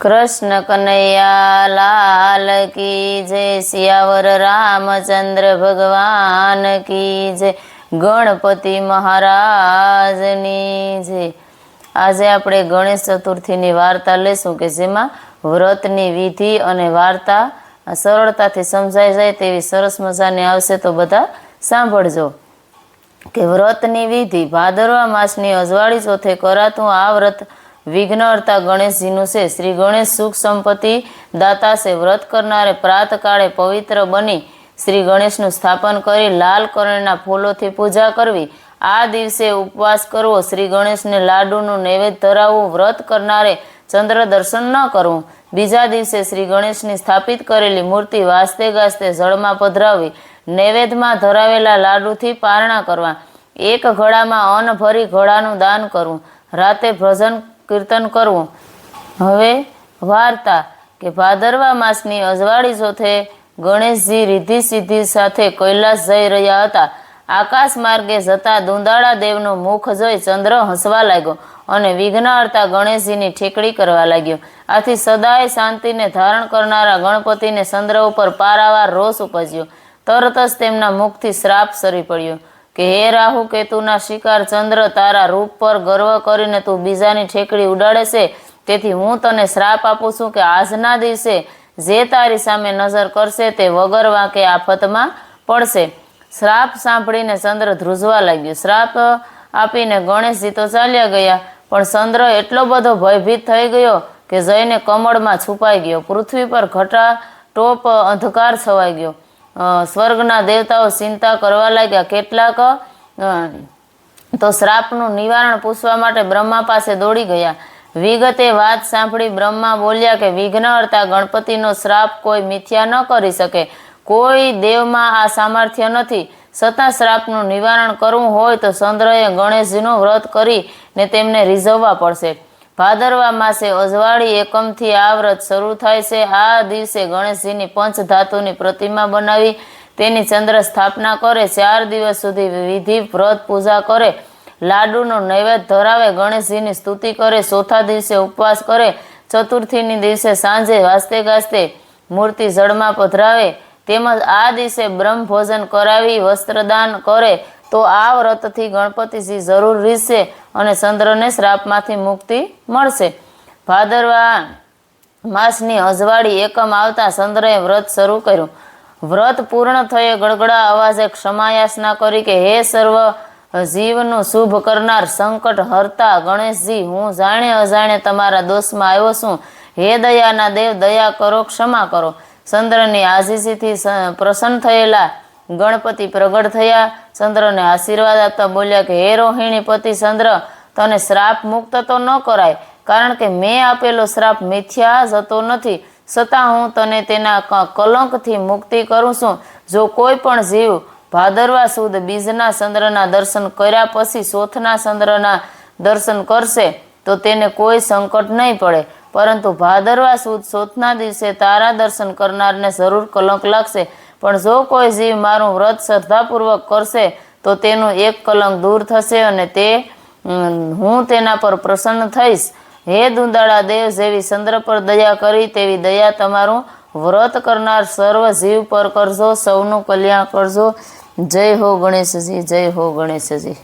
कृष्ण कन्हैया लाल की जय। सियावर रामचंद्र भगवान की जय। गणपति महाराजनी जय। આજે આપણે ગણેશ ચતુર્થીની વાર્તા લેશું કે જેમાં વ્રતની વિધિ અને વાર્તા સરળતાથી સમજાઈ જાય તેવી સરસ મજાની આવશે, તો બધા સાંભળજો. કે વ્રતની વિધિ. ભાદરવા માસની અજવાળી ચોથે કરાતું આ વ્રત વિઘ્નહર્તા ગણેશજીનું છે. શ્રી ગણેશ સુખ સંપત્તિ દાતા છે. વ્રત કરનારે પ્રાતકાળે પવિત્ર બની શ્રી ગણેશનું સ્થાપન કરી લાલ કલરના ફૂલોથી પૂજા કરવી. આ દિવસે ઉપવાસ કરવો. શ્રી ગણેશને લાડુનું નૈવેદ્ય ધરાવવું. વ્રત કરનારે ચંદ્ર દર્શન ન કરવું. બીજા દિવસે શ્રી ગણેશની સ્થાપિત કરેલી મૂર્તિ વાસ્તે ગાસ્તે જળમાં પધરાવવી. નૈવેદ્યમાં ધરાવેલા લાડુથી પારણા કરવા. એક ઘડામાં અન્ન ભરી ઘડાનું દાન કરવું. રાતે ભજન કીર્તન કરવું. હવે વાર્તા. કે ભાદરવા માસની અજવાળી ચોથે ગણેશજી રિદ્ધિ સિદ્ધિ સાથે કૈલાસ જઈ રહ્યા હતા. આકાશ માર્ગે જતા દુંદાળા દેવનું મુખ જોઈ ચંદ્ર હસવા લાગ્યો અને વિઘ્નહર્તા ગણેશજીની ઠેકડી કરવા લાગ્યો. આથી સદાય શાંતિને ધારણ કરનારા ગણપતિને ચંદ્ર ઉપર પારાવાર રોષ ઉપજ્યો. તરત જ તેમના મુખથી શ્રાપ સરી પડ્યો કે હે રાહુ કેતુના શિકાર ચંદ્ર, તારા રૂપ પર ગર્વ કરીને તું બીજાની ઠેકડી ઉડાડે છે. તેથી હું તને શ્રાપ આપું છું કે આજના દિવસે જે તારી સામે નજર કરશે તે વગર વાંકે આફતમાં પડશે. શ્રાપ સાંભળીને ચંદ્ર ધ્રુજવા લાગ્યો. શ્રાપ આપીને ગણેશજી તો ચાલ્યા ગયા, પણ ચંદ્ર એટલો બધો ભયભીત થઈ ગયો કે જઈને કમળમાં છુપાઈ ગયો. પૃથ્વી પર ઘટાટોપ અંધકાર છવાઈ ગયો. સ્વર્ગના દેવતાઓ ચિંતા કરવા લાગ્યા. કેટલાક તો શ્રાપનું નિવારણ પૂછવા માટે બ્રહ્મા પાસે દોડી ગયા. વિગતે વાત સાંભળી બ્રહ્મા બોલ્યા કે વિઘ્નહર્તા ગણપતિનો શ્રાપ કોઈ મિથ્યા ન કરી શકે. કોઈ દેવમાં આ સામર્થ્ય નથી. છતાં શ્રાપનું નિવારણ કરવું હોય તો ચંદ્રએ ગણેશજીનું વ્રત કરીને તેમને રીઝવવા પડશે. ભાદરવા માસે અજવાળી એકમથી આ વ્રત શરૂ થાય છે. આ દિવસે ગણેશજીની પંચ ધાતુની પ્રતિમા બનાવી તેની ચંદ્ર સ્થાપના કરે. 4 દિવસ સુધી વિધિ વ્રત પૂજા કરે. લાડુનું નૈવેદ્ય ધરાવે. ગણેશજીની સ્તુતિ કરે. ચોથા દિવસે ઉપવાસ કરે. ચતુર્થીની દિવસે સાંજે વાસ્તે ગાસ્તે મૂર્તિ જળમાં પધરાવે. તેમજ આ દિવસે બ્રહ્મ ભોજન કરાવી વસ્ત્રદાન કરે તો આ વ્રતથી ગણપતિજી જરૂર રીઝશે અને ચંદ્રને શ્રાપમાંથી મુક્તિ મળશે. ભાદરવા માસની અજવાળી એકમ આવતા ચંદ્રએ વ્રત શરૂ કર્યું. વ્રત પૂર્ણ થયે ગળગળા અવાજે ક્ષમાયાચના કરી કે હે સર્વ જીવનું શુભ કરનાર સંકટ હરતા ગણેશજી, હું જાણે અજાણે તમારા દોષમાં આવ્યો છું. હે દયાના દેવ, દયા કરો, ક્ષમા કરો. ચંદ્રની આજીજીથી પ્રસન્ન થયેલા ગણપતિ પ્રગટ થયા. ચંદ્રને આશીર્વાદ આપતા બોલ્યા કે હે રોહિણી પતિ ચંદ્ર, તને શ્રાપ મુક્ત તો ન કરાય, કારણ કે મેં આપેલો શ્રાપ મિથ્યા જતો નથી. છતાં હું તને તેના કલંકથી મુક્તિ કરું છું. જો કોઈ પણ જીવ ભાદરવા સુદ બીજના ચંદ્રના દર્શન કર્યા પછી ચોથના ચંદ્રના દર્શન કરશે તો તેને કોઈ સંકટ નહીં પડે, પરંતુ ભાદરવા સુદ ચોથના દિવસે તારા દર્શન કરનારને જરૂર કલંક લાગશે. પણ જો કોઈ જીવ મારું વ્રત શ્રદ્ધાપૂર્વક કરશે તો તેનું એક કલંક દૂર થશે અને હું તેના પર પ્રસન્ન થઈશ. હે દુંદાળા દેવ, જેવી ચંદ્ર પર દયા કરી તેવી દયા તમારું વ્રત કરનાર સર્વ જીવ પર કરજો. સૌનું કલ્યાણ કરજો. જય હો ગણેશજી, જય હો ગણેશજી.